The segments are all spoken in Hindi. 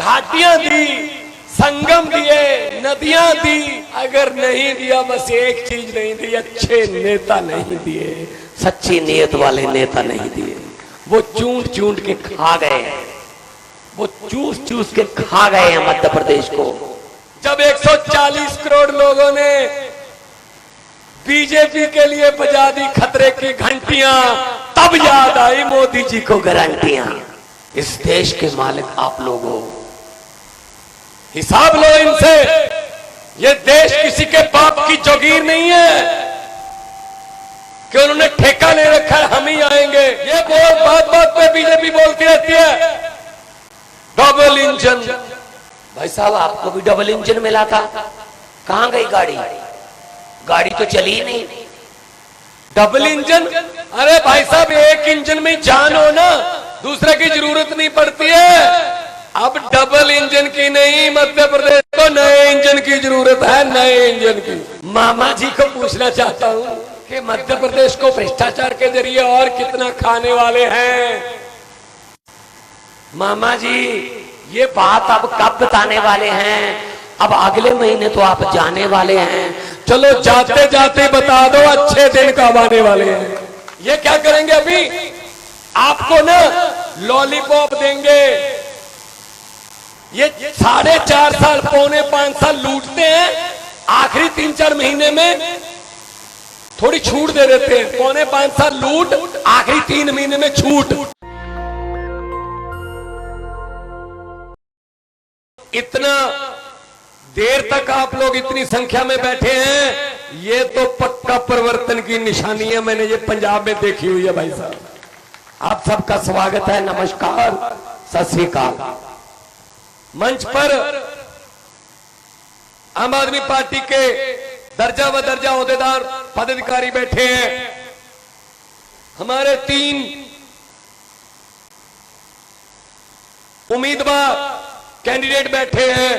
घाटियां दी, संगम दिए, नदियां दी, अगर नहीं दिया बस एक चीज नहीं दी, अच्छे नेता नहीं दिए, सच्ची नीयत वाले नेता नहीं दिए। वो चूंट चूंट के खा गए हैं, वो चूस चूस के खा गए हैं मध्य प्रदेश को। जब 140 करोड़ लोगों ने बीजेपी के लिए बजा दी खतरे की घंटियां, तब याद आई मोदी जी को गारंटियां। इस देश के मालिक आप लोग हो, हिसाब लो इनसे। ये देश किसी के बाप की जोगीर नहीं है कि उन्होंने ठेका ले रखा है हम ही आएंगे। ये बात बात पे बीजेपी बोलती रहती है डबल इंजन। भाई साहब आपको भी डबल इंजन मिला था, कहां गई गाड़ी? गाड़ी तो चली ही नहीं। Double engine? अरे भाई साहब एक इंजन में जान हो ना, दूसरे की जरूरत नहीं पड़ती है। अब डबल इंजन की नहीं, मध्य प्रदेश को नए इंजन की जरूरत है, नए इंजन की। मामा जी को पूछना चाहता हूं कि मध्य प्रदेश को भ्रष्टाचार के जरिए और कितना खाने वाले हैं? मामा जी ये बात अब कब बताने वाले हैं? अब अगले महीने तो आप जाने वाले हैं। चलो जाते जाते बता दो अच्छे दिन कब आने वाले हैं। ये क्या करेंगे? अभी आपको ना लॉलीपॉप देंगे। ये 4.5 साल, 4.25 साल लूटते हैं, आखिरी 3-4 महीने में थोड़ी छूट दे देते हैं। 4.25 साल लूट, आखिरी 3 महीने में छूट। इतना देर तक आप लोग इतनी संख्या में बैठे हैं, ये तो पक्का परिवर्तन की निशानी है। मैंने ये पंजाब में देखी हुई है भाई साहब। आप सबका स्वागत है, नमस्कार, सत श्री अकाल। मंच पर आम आदमी पार्टी के दर्जा व दर्जा ओहदेदार पदाधिकारी बैठे हैं। हमारे 3 उम्मीदवार कैंडिडेट बैठे हैं।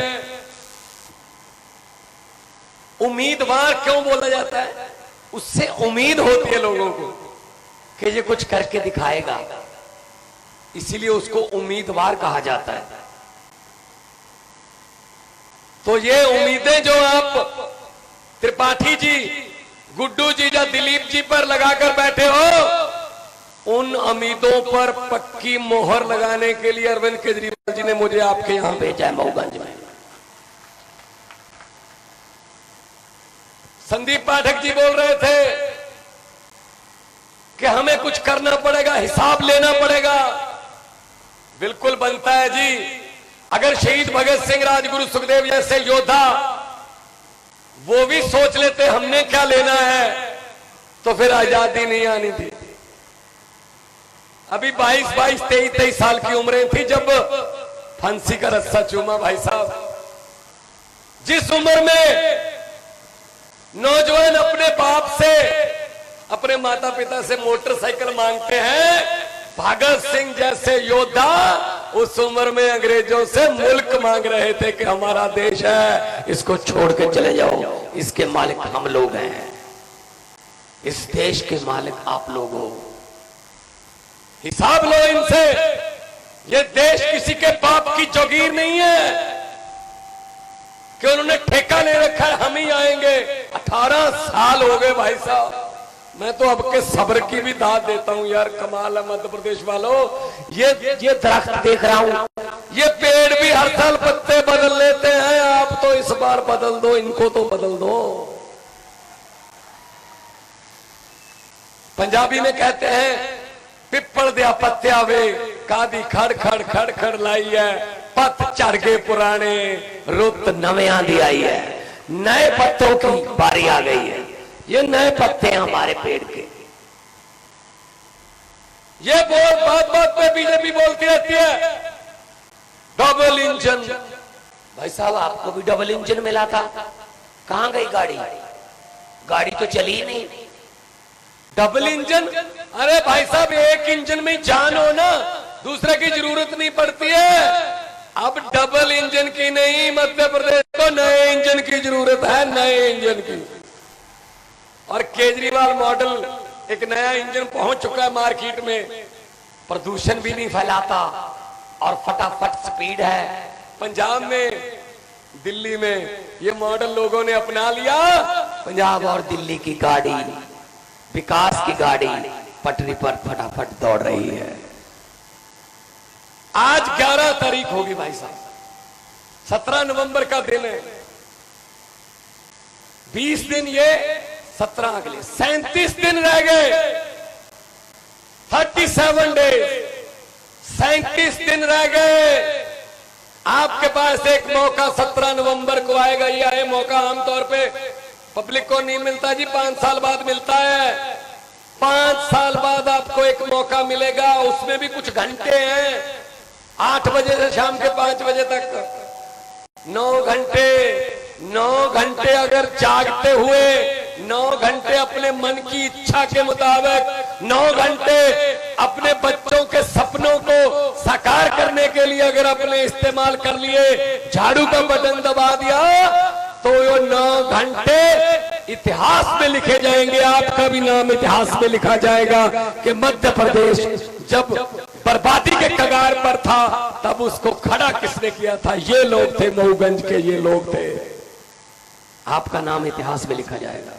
उम्मीदवार क्यों बोला जाता है? उससे उम्मीद होती है लोगों को कि ये कुछ करके दिखाएगा, इसीलिए उसको उम्मीदवार कहा जाता है। तो ये उम्मीदें जो आप त्रिपाठी जी, गुड्डू जी या दिलीप जी पर लगाकर बैठे हो, उन उम्मीदों पर पक्की मोहर लगाने के लिए अरविंद केजरीवाल जी ने मुझे आपके यहां भेजा है, मऊगंज में। संदीप पाठक जी बोल रहे थे कि हमें कुछ करना पड़ेगा, हिसाब लेना पड़ेगा। बिल्कुल बनता है जी। अगर शहीद भगत सिंह, राजगुरु सुखदेव जैसे योद्धा वो भी सोच लेते हमने क्या लेना है, तो फिर आजादी नहीं आनी थी। अभी 22, 23 साल की उम्रें थी जब फांसी का रस्सा चूमा भाई साहब। जिस उम्र में नौजवान अपने बाप से, अपने माता पिता से मोटरसाइकिल मांगते हैं, भगत सिंह जैसे योद्धा उस उम्र में अंग्रेजों से मुल्क मांग रहे थे कि हमारा देश है, इसको छोड़ के चले जाओ, इसके मालिक हम लोग हैं। इस देश के मालिक आप लोग हो। हिसाब लो इनसे। ये देश किसी के बाप की जोगीर नहीं है कि उन्होंने ठेका ले रखा है हम ही आएंगे। 18 साल हो गए भाई साहब। मैं तो अब के सब्र की भी दाद देता हूं यार, कमाल है मध्य प्रदेश वालों। ये दरख्त देख रहा हूं, ये पेड़ भी हर साल पत्ते बदल लेते हैं, आप तो इस बार बदल दो, इनको तो बदल दो। पंजाबी में कहते हैं पिप्पल दिया पत्तिया वे कादी खड़ खड़ खड़ खड़ लाई है, पत झड़ गए पुराने रुत नव्या दी आई है। नए पत्तों की बारी आ गई है। ये नए पत्ते हैं हमारे पेड़ के। ये बात बात पे बीजेपी बोलती रहती है डबल इंजन। भाई साहब आपको भी डबल इंजन मिला था, कहां गई गाड़ी? गाड़ी तो चली ही नहीं। Double engine? अरे भाई साहब एक इंजन में जान हो ना, दूसरे की जरूरत नहीं पड़ती है। अब डबल इंजन की नहीं, मध्य प्रदेश को नए इंजन की जरूरत है, नए इंजन की। और केजरीवाल मॉडल एक नया इंजन पहुंच चुका है मार्केट में, प्रदूषण भी नहीं फैलाता और फटाफट स्पीड है, पंजाब में, दिल्ली में ये मॉडल लोगों ने अपना लिया। पंजाब और दिल्ली की गाड़ी, विकास की गाड़ी पटरी पर फटाफट दौड़ रही है। आज 11 तारीख होगी भाई साहब, 17 नवंबर का दिन है। 20 दिन ये, 17 अगले, 37 दिन रह गए। 37 डेज, 37 दिन रह गए। आपके पास एक मौका 17 नवंबर को आएगा। ये मौका आमतौर पे पब्लिक को नहीं मिलता जी, 5 साल बाद मिलता है। 5 साल बाद आपको एक मौका मिलेगा, उसमें भी कुछ घंटे हैं। 8 बजे से शाम के 5 बजे तक 9 घंटे अगर जागते हुए 9 घंटे अपने मन की इच्छा के मुताबिक 9 घंटे अपने बच्चों के सपनों को साकार करने के लिए अगर अपने इस्तेमाल कर लिए, झाड़ू का बटन दबा दिया, तो ये 9 घंटे इतिहास में लिखे जाएंगे। आपका भी नाम इतिहास में लिखा जाएगा कि मध्य प्रदेश जब बर्बादी के कगार पर था तब उसको खड़ा किसने किया था? ये लोग थे, मऊगंज के ये लोग थे। आपका नाम इतिहास में लिखा जाएगा।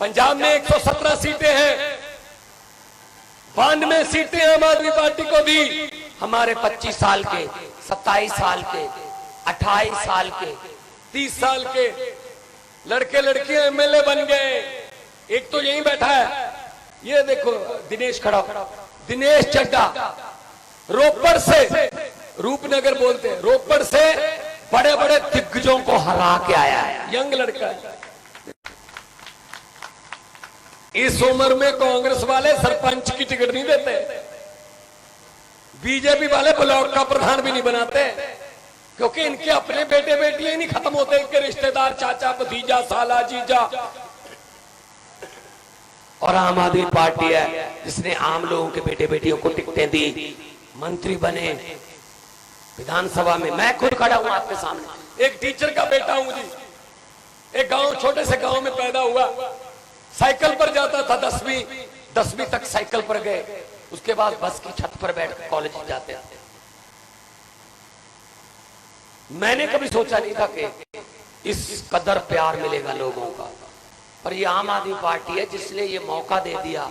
पंजाब में 117 सीटें हैं, 92 सीटें आम आदमी पार्टी को दी। हमारे 25 साल के, 27 साल के, 28 साल के, 30 साल के लड़के लड़कियां एमएलए बन गए। एक तो यहीं बैठा है, ये देखो दिनेश खड़ा, दिनेश चड्डा, रोपड़ से, रूपनगर बोलते हैं, रोपड़ से बड़े बड़े दिग्गजों को हरा के आया है। यंग लड़का है। इस उम्र में कांग्रेस वाले सरपंच की टिकट नहीं देते, बीजेपी वाले ब्लॉक का प्रधान भी नहीं बनाते, क्योंकि इनके अपने बेटे बेटियां नहीं खत्म होते, इनके रिश्तेदार, चाचा, भतीजा, साला, जीजा। और आम आदमी पार्टी है जिसने आम लोगों के बेटे बेटियों को टिकटें दी, मंत्री बने विधानसभा में। मैं खुद खड़ा हूं आपके सामने, एक टीचर का बेटा हूं जी। एक गांव, छोटे से गांव में पैदा हुआ, साइकिल पर जाता था। 10वीं तक साइकिल पर गए, उसके बाद बस की छत पर बैठ कॉलेज जाते थे। मैंने कभी सोचा नहीं था कि इस कदर प्यार मिलेगा लोगों का, पर ये आम आदमी पार्टी है जिसने ये मौका दे दिया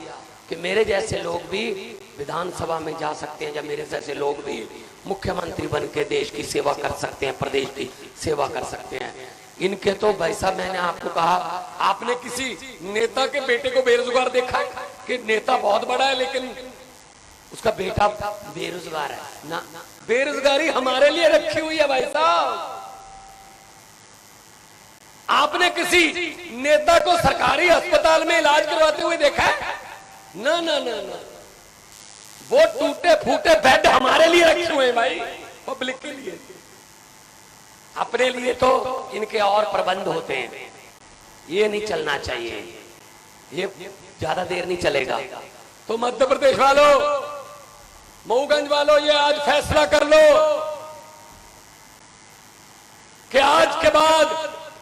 कि मेरे जैसे लोग भी विधानसभा में जा सकते हैं, या मेरे जैसे लोग भी मुख्यमंत्री बन के देश की सेवा कर सकते हैं, प्रदेश की सेवा कर सकते हैं। इनके तो भाई साहब, मैंने आपको कहा, आपने किसी नेता के बेटे को बेरोजगार देखा है? कि नेता बहुत बड़ा है लेकिन उसका बेटा बेरोजगार है ना? बेरोजगारी हमारे लिए रखी हुई है भाई साहब। आपने किसी नेता को सरकारी अस्पताल में इलाज करवाते हुए देखा है? ना ना ना ना, वो टूटे फूटे बेड हमारे लिए रखे हुए हैं भाई, पब्लिक के लिए। अपने लिए तो इनके और प्रबंध होते हैं। ये नहीं चलना चाहिए, ये ज्यादा देर नहीं चलेगा। तो मध्य प्रदेश वालों, मऊगंज वालों, ये आज फैसला कर लो कि आज के बाद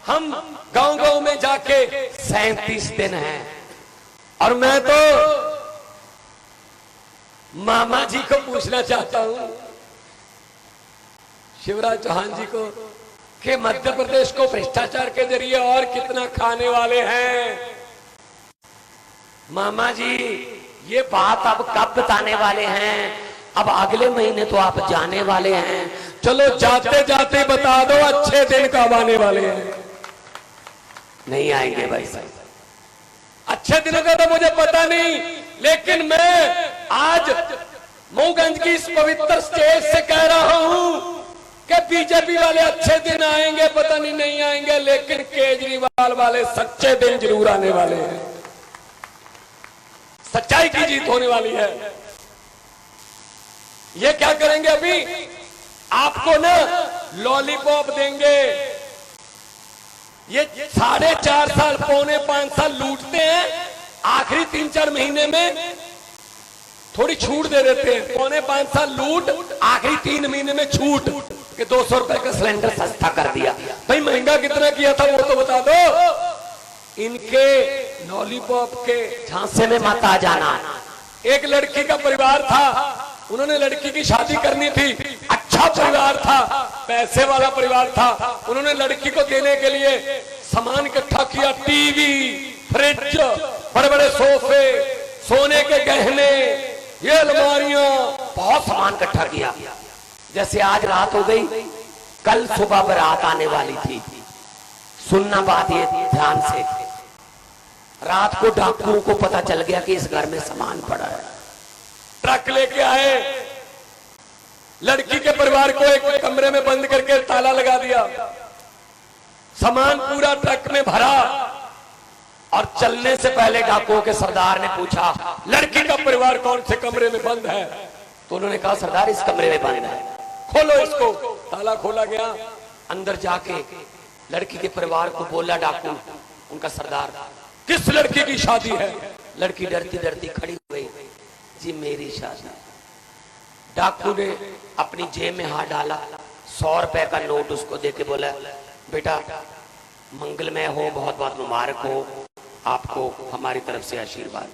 हम गांव गांव में जाके 37 दिन है। और मैं तो मामा जी को पूछना चाहता हूं, शिवराज चौहान जी को, कि मध्य प्रदेश को भ्रष्टाचार के जरिए और कितना खाने वाले हैं। मामा जी, ये बात अब कब बताने वाले हैं? अब अगले महीने तो आप जाने वाले हैं। चलो जाते जाते बता दो, अच्छे दिन कब आने वाले हैं? नहीं आएंगे भाई साहब। अच्छे दिनों का तो मुझे पता नहीं, लेकिन मैं आज मऊगंज की इस पवित्र स्टेज से कह रहा हूं कि बीजेपी वाले अच्छे दिन आएंगे, पता नहीं आएंगे, लेकिन केजरीवाल वाले सच्चे दिन जरूर आने वाले हैं। सच्चाई की जीत होने वाली है। ये क्या करेंगे? अभी आपको ना लॉलीपॉप देंगे। ये 4.5 साल, 4.25 साल लूटते हैं, आखिरी 3-4 महीने में थोड़ी छूट दे देते हैं। 4.25 साल लूट, आखिरी 3 महीने में छूट कि 200 रुपए का सिलेंडर सस्ता कर दिया। भाई महंगा कितना किया था वो तो बता दो। इनके लॉलीपॉप के झांसे में मत आ जाना। एक लड़की का परिवार था, उन्होंने लड़की की शादी करनी थी, अच्छा अच्छा परिवार था, पैसे वाला परिवार था। उन्होंने लड़की को देने के लिए सामान इकट्ठा किया, टीवी, फ्रिज, बड़े बड़े सोफे, सोने के गहने, ये अलमारियां, बहुत सामान इकट्ठा किया। जैसे आज रात हो गई, कल सुबह बारात आने वाली थी। सुनना बात ये ध्यान से, रात को डाकुओं को पता चल गया कि इस घर में सामान पड़ा है। ट्रक लेके आए, लड़की के परिवार को एक कमरे में बंद करके ताला लगा दिया, सामान पूरा ट्रक में भरा। और चलने से पहले डाकुओं के सरदार ने पूछा, लड़की का परिवार कौन से कमरे में बंद है? तो उन्होंने कहा, सरदार इस कमरे में बंद है। खोलो इसको। ताला खोला गया। अंदर जाके लड़की के परिवार को बोला डाकू, उनका सरदार, किस लड़की की शादी है? लड़की डरती डरती खड़ी हो गई, जी मेरी शादी। डाकू ने अपनी जेब में हाथ डाला, 100 रुपए का नोट उसको देके बोला, बेटा मंगलमय हो, बहुत बहुत मुबारक हो, आपको हमारी तरफ से आशीर्वाद।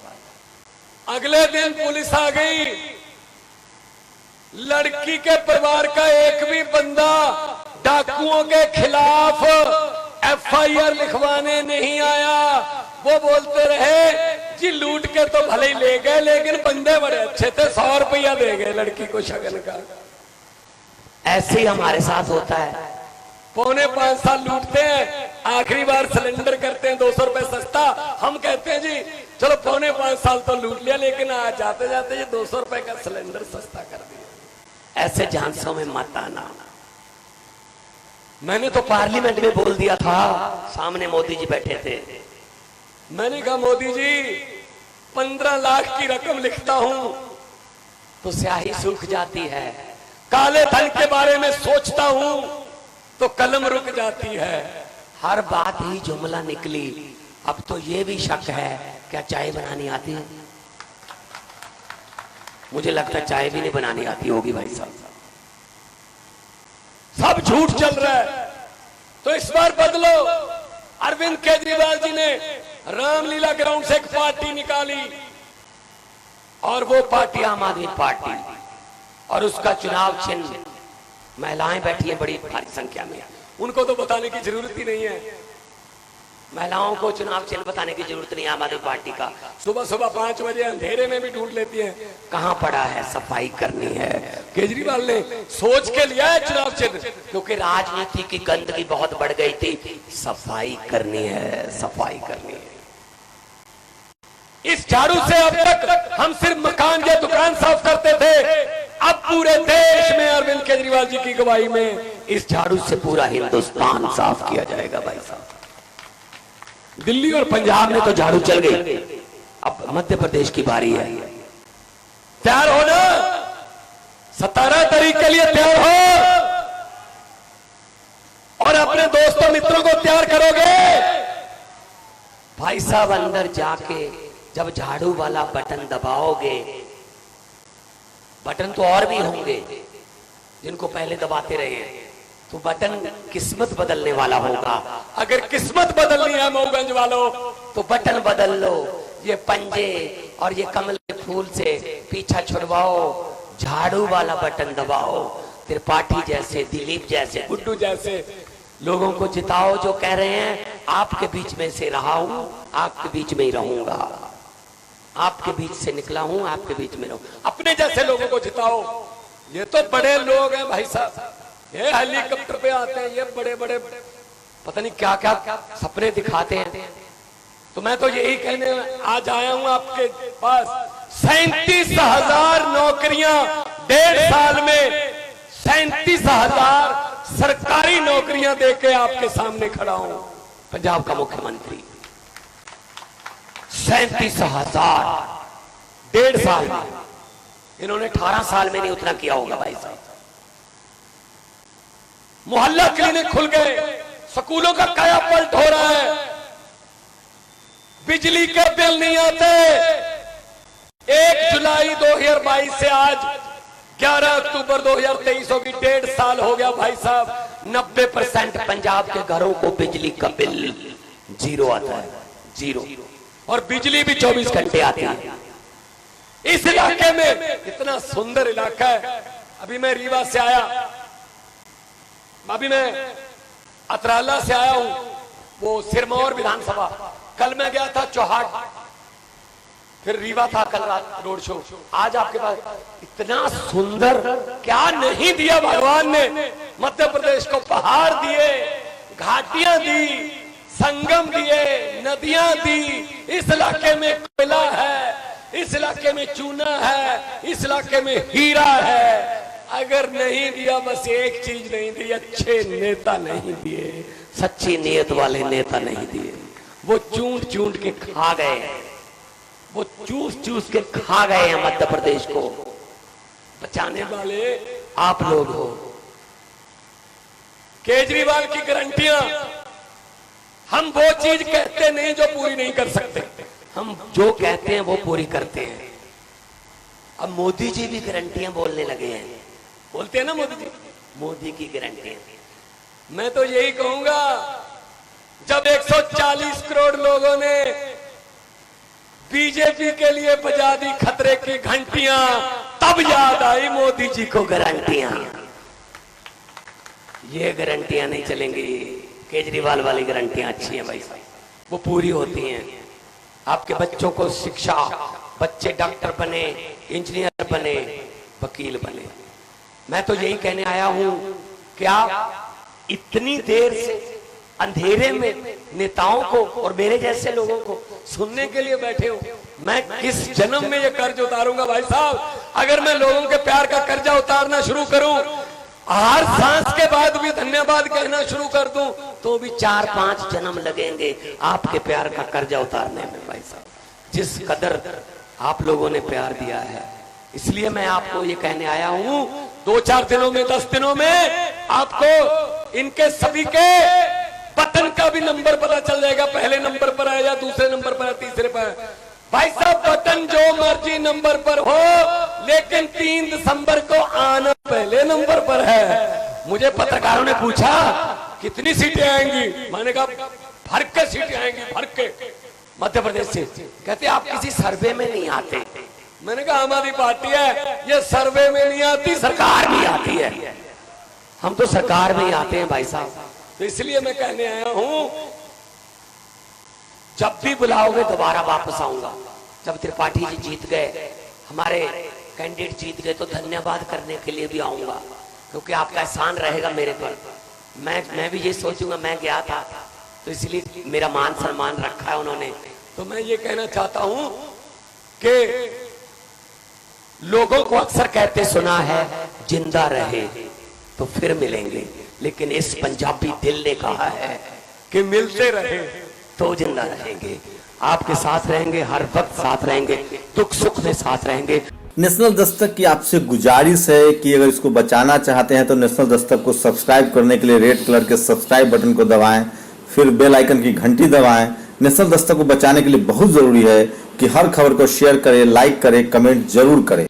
अगले दिन पुलिस आ गई। लड़की के परिवार का एक भी बंदा डाकुओं के खिलाफ FIR लिखवाने नहीं आया। वो बोलते रहे, जी लूट के तो भले ही ले गए, लेकिन बंदे बड़े अच्छे थे, 100 रुपया दे गए लड़की को शगन का। ऐसे ही हमारे साथ होता है। 4.25 साल लूटते हैं, आखिरी बार सिलेंडर करते हैं 200 रुपए सस्ता। हम कहते हैं जी चलो 4.25 साल तो लूट लिया, लेकिन आज जाते जाते ये 200 रुपए का सिलेंडर सस्ता कर दिया। ऐसे झांसों में मत आना। मैंने तो पार्लियामेंट में बोल दिया था, सामने मोदी जी बैठे थे। मैंने कहा, मोदी जी 15 लाख की रकम लिखता हूं तो स्याही सूख जाती है, काले धन के बारे में सोचता हूं तो कलम रुक जाती है। हर बात ही जुमला निकली। अब तो ये भी शक है, क्या चाय बनानी आती है? मुझे लगता है चाय भी नहीं बनानी आती होगी भाई साहब। सब झूठ चल रहा है, तो इस बार बदलो। अरविंद केजरीवाल जी ने रामलीला ग्राउंड से एक पार्टी निकाली, और वो पार्टी आम आदमी पार्टी, और उसका चुनाव चिन्ह महिलाएं बैठी है बड़ी भारी संख्या में। उनको तो बताने की जरूरत ही नहीं है। महिलाओं को चुनाव चिन्ह बताने की जरूरत नहीं। आम आदमी पार्टी का सुबह सुबह 5 बजे अंधेरे में भी ढूंढ लेती है। कहां पड़ा है, सफाई करनी है। केजरीवाल ने सोच के लिया है चुनाव चिन्ह, क्योंकि राजनीति की गंदगी बहुत बढ़ गई थी। सफाई करनी है, सफाई करनी है। इस झाड़ू से अब तक हम सिर्फ मकान या दुकान साफ करते थे, अब पूरे देश में अरविंद केजरीवाल जी की गवाही में इस झाड़ू से पूरा हिंदुस्तान साफ किया जाएगा भाई साहब। दिल्ली और पंजाब में तो झाड़ू चल गई, अब मध्य प्रदेश की बारी है। तैयार हो ना? 17 तारीख के लिए तैयार हो, और अपने दोस्तों मित्रों को तैयार करोगे भाई साहब। अंदर जाके जब झाड़ू वाला बटन दबाओगे, बटन तो और भी होंगे जिनको पहले दबाते रहे, तो बटन किस्मत बदलने वाला होगा। अगर किस्मत बदलनी है मऊगंज वालों, तो बटन बदल लो। ये पंजे और ये कमल के फूल से पीछा छुड़वाओ, झाड़ू वाला बटन दबाओ। त्रिपाठी जैसे, दिलीप जैसे, गुड्डू जैसे लोगों को जिताओ जो कह रहे हैं आपके बीच में से रहा हूं, आपके बीच में ही रहूंगा, आपके बीच से निकला हूं, आपके बीच में रहूं। अपने जैसे लोगों को जिताओ। ये तो बड़े लोग हैं भाई साहब, ये हेलीकॉप्टर पे आते हैं, ये बड़े बड़े पता नहीं क्या क्या सपने दिखाते हैं। तो मैं तो यही कहने आज आया हूं आपके पास, 37,000 नौकरियां 1.5 साल में, 37,000 सरकारी नौकरियां देके आपके सामने खड़ा हूं। पंजाब का मुख्यमंत्री 37,000 1.5 साल में। इन्होंने 18 साल में नहीं उतना किया होगा भाई साहब। मोहल्ला क्लिनिक खुल गए, स्कूलों का कायापलट हो रहा है, बिजली के बिल नहीं आते। 1 जुलाई 2022 से आज 11 अक्टूबर 2023 होगी, 1.5 साल हो गया भाई साहब। 90% पंजाब के घरों को बिजली का बिल 0 आता है, 0। और बिजली भी 24 घंटे आती है। इस इलाके में इतना सुंदर इलाका है। अभी मैं रीवा से आया, अभी मैं अतराला से आया हूं, वो सिरमौर विधानसभा। कल मैं गया था चौहाट, फिर रीवा था कल रात रोड शो। आज आपके पास इतना सुंदर क्या नहीं दिया भगवान ने। मध्य प्रदेश को पहाड़ दिए, घाटियां दी, संगम दिए, नदियां दी। इस इलाके में कोयला है, इस इलाके में चूना है, इस इलाके में हीरा है। अगर नहीं दिया, बस एक चीज नहीं दी, अच्छे नेता नहीं दिए, सच्ची नीयत वाले नेता नहीं दिए। वो चूंट चूंट के खा गए, वो चूस चूस के खा गए हैं मध्य प्रदेश को। बचाने वाले आप लोग हो। केजरीवाल की गारंटियां, हम वो चीज कहते नहीं जो पूरी नहीं कर सकते। हम जो कहते हैं वो पूरी करते हैं। अब मोदी जी भी गारंटियां बोलने लगे हैं। बोलते हैं ना मोदी जी, मोदी की गारंटियां। मैं तो यही कहूंगा, जब 140 करोड़ लोगों ने बीजेपी के लिए बजा दी खतरे की घंटियां, तब याद आई मोदी जी को गारंटियां। ये गारंटियां नहीं चलेंगी। केजरीवाल वाली गारंटियां अच्छी हैं भाई साहब, वो पूरी होती हैं। आपके बच्चों को शिक्षा, बच्चे डॉक्टर बने, इंजीनियर बने, वकील बने। मैं तो यही कहने आया हूं कि आप इतनी देर से अंधेरे में नेताओं को और मेरे जैसे लोगों को सुनने के लिए बैठे हो। मैं किस जन्म में ये कर्ज उतारूंगा भाई साहब? अगर मैं लोगों के प्यार का कर्जा उतारना शुरू करूं, हर सांस के बाद भी धन्यवाद कहना शुरू कर दूं, तो भी 4-5 जन्म लगेंगे आपके प्यार का कर्जा उतारने में भाई साहब। जिस कदर आप लोगों ने प्यार दिया है, इसलिए मैं आपको ये कहने आया हूं, 2-4 दिनों में, 10 दिनों में आपको इनके सभी के पतन का भी नंबर पता चल जाएगा। पहले नंबर पर है या दूसरे नंबर पर है, तीसरे पर है। भाई साहब, पतन जो मर्जी नंबर पर हो, लेकिन 3 दिसंबर को आना पहले नंबर पर है। मुझे पत्रकारों ने पूछा कितनी सीटें आएंगी, मैंने कहा भर के सीटें आएंगी, भर के मध्य प्रदेश से। कहते आप किसी सर्वे में नहीं आते। मैंने कहा हमारी पार्टी है, ये सर्वे में नहीं आती, सरकार में आती है। हम तो सरकार में ही आते हैं भाई साहब। तो इसलिए मैं कहने आया हूं, जब भी बुलाओगे दोबारा वापस आऊंगा। जब त्रिपाठी जी जीत गए, हमारे कैंडिडेट जीत गए, तो धन्यवाद करने के लिए भी आऊंगा, क्योंकि आपका एहसान रहेगा मेरे पर। मैं भी ये सोचूंगा, मैं गया था तो इसलिए मेरा मान सम्मान रखा है उन्होंने। तो मैं ये कहना चाहता हूं कि लोगों को अक्सर कहते सुना है, जिंदा रहे तो फिर मिलेंगे, लेकिन इस पंजाबी दिल ने कहा है कि मिलते रहे तो जिंदा रहेंगे। आपके साथ रहेंगे, हर वक्त साथ रहेंगे, दुख सुख में साथ रहेंगे। नेशनल दस्तक की आपसे गुजारिश है कि अगर इसको बचाना चाहते हैं तो नेशनल दस्तक को सब्सक्राइब करने के लिए रेड कलर के सब्सक्राइब बटन को दबाएं, फिर बेल आइकन की घंटी दबाएं। नेशनल दस्तक को बचाने के लिए बहुत जरूरी है कि हर खबर को शेयर करें, लाइक करें, कमेंट जरूर करें।